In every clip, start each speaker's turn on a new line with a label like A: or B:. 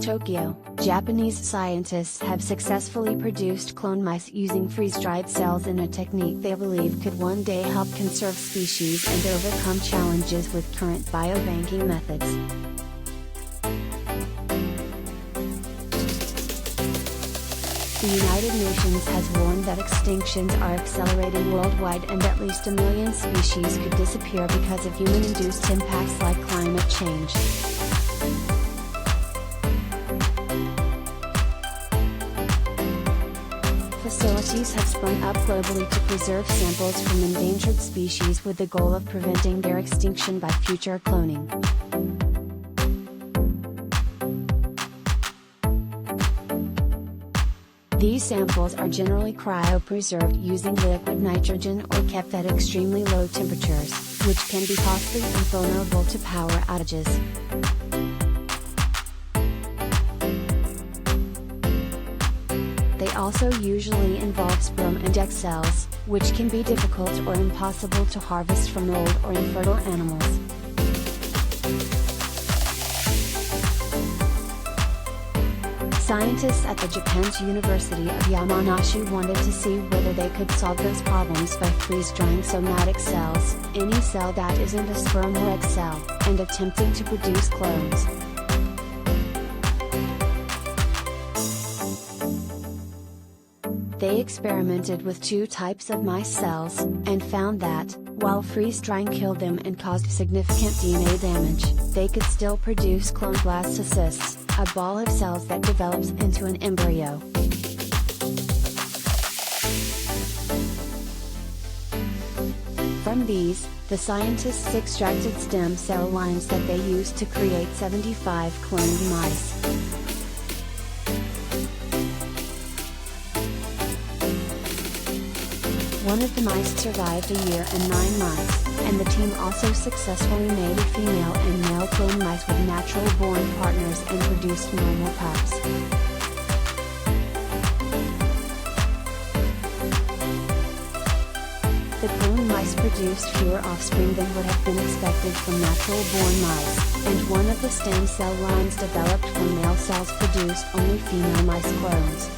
A: Tokyo, Japanese scientists have successfully produced clone mice using freeze-dried cells in a technique they believe could one day help conserve species and overcome challenges with current biobanking methods. The United Nations has warned that extinctions are accelerating worldwide and at least 1 million species could disappear because of human-induced impacts like climate change. Facilities have sprung up globally to preserve samples from endangered species with the goal of preventing their extinction by future cloning. These samples are generally cryopreserved using liquid nitrogen or kept at extremely low temperatures, which can be costly and vulnerable to power outages. They also usually involve sprung and egg cells, which can be difficult or impossible to harvest from old or infertile animals. Scientists at the Japan's University of Yamanashi wanted to see whether they could solve those problems by freeze-drying somatic cells, any cell that isn't a sperm or egg cell, and attempting to produce clones. They experimented with 2 types of mice cells, and found that, while freeze-drying killed them and caused significant DNA damage, they could still produce clone blastocysts, a ball of cells that develops into an embryo. From these, the scientists extracted stem cell lines that they used to create 75 cloned mice. One of the mice survived a year and 9 months, and the team also successfully made a female and male clone mice with natural-born partners and produced normal pups. The clone mice produced fewer offspring than would have been expected from natural-born mice, and one of the stem cell lines developed from male cells produced only female mice clones.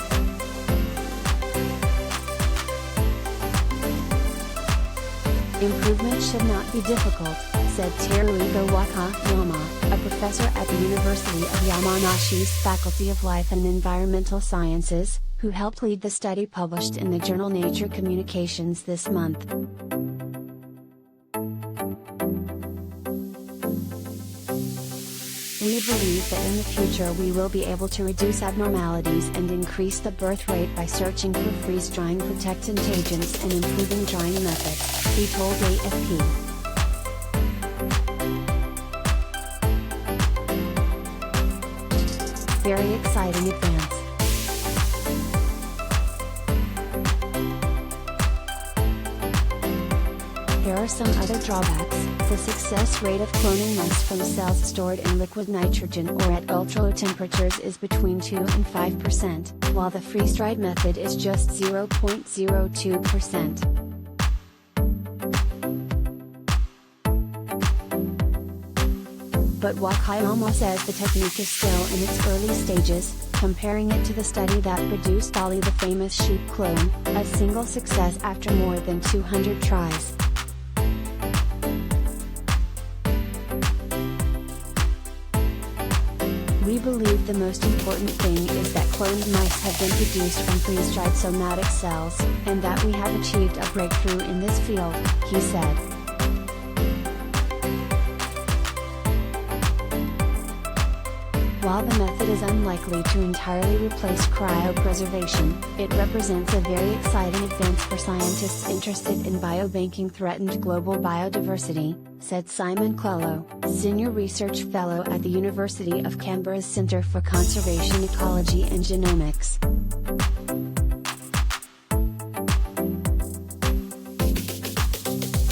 A: Improvement should not be difficult, said Teruhiko Wakayama, a professor at the University of Yamanashi's Faculty of Life and Environmental Sciences, who helped lead the study published in the journal Nature Communications this month. We believe that in the future we will be able to reduce abnormalities and increase the birth rate by searching for freeze-drying protectant agents and improving drying methods, he told AFP. Very exciting advance. There are some other drawbacks. The success rate of cloning mice from cells stored in liquid nitrogen or at ultra-low temperatures is between 2 and 5%, while the freeze-dried method is just 0.02%. But Wakayama says the technique is still in its early stages, comparing it to the study that produced Dolly the famous sheep clone, a single success after more than 200 tries. We believe the most important thing is that cloned mice have been produced from freeze-dried somatic cells, and that we have achieved a breakthrough in this field, he said. While the method is unlikely to entirely replace cryopreservation, it represents a very exciting advance for scientists interested in biobanking threatened global biodiversity, said Simon Clello, Senior Research Fellow at the University of Canberra's Centre for Conservation Ecology and Genomics.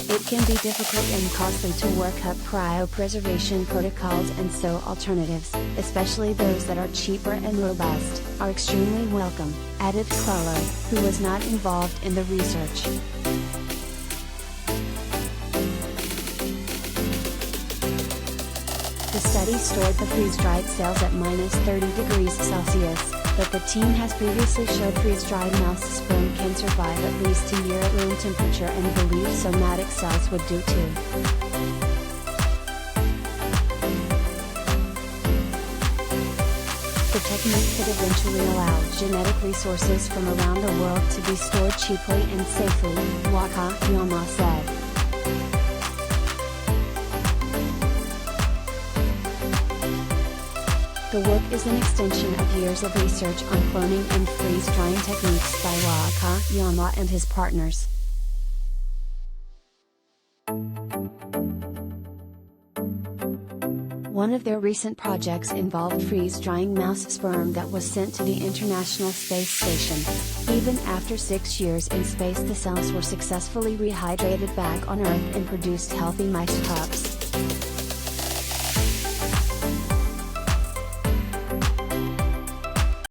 A: It can be difficult and costly to work up cryopreservation protocols, and so alternatives, especially those that are cheaper and robust, are extremely welcome, added Clello, who was not involved in the research. The already stored the freeze-dried cells at -30°C, but the team has previously showed freeze-dried mouse sperm can survive at least a year at room temperature and believes somatic cells would do too. The technique could eventually allow genetic resources from around the world to be stored cheaply and safely, Wakayama said. The work is an extension of years of research on cloning and freeze-drying techniques by Wakayama and his partners. One of their recent projects involved freeze-drying mouse sperm that was sent to the International Space Station. Even after 6 years in space, the cells were successfully rehydrated back on Earth and produced healthy mice pups.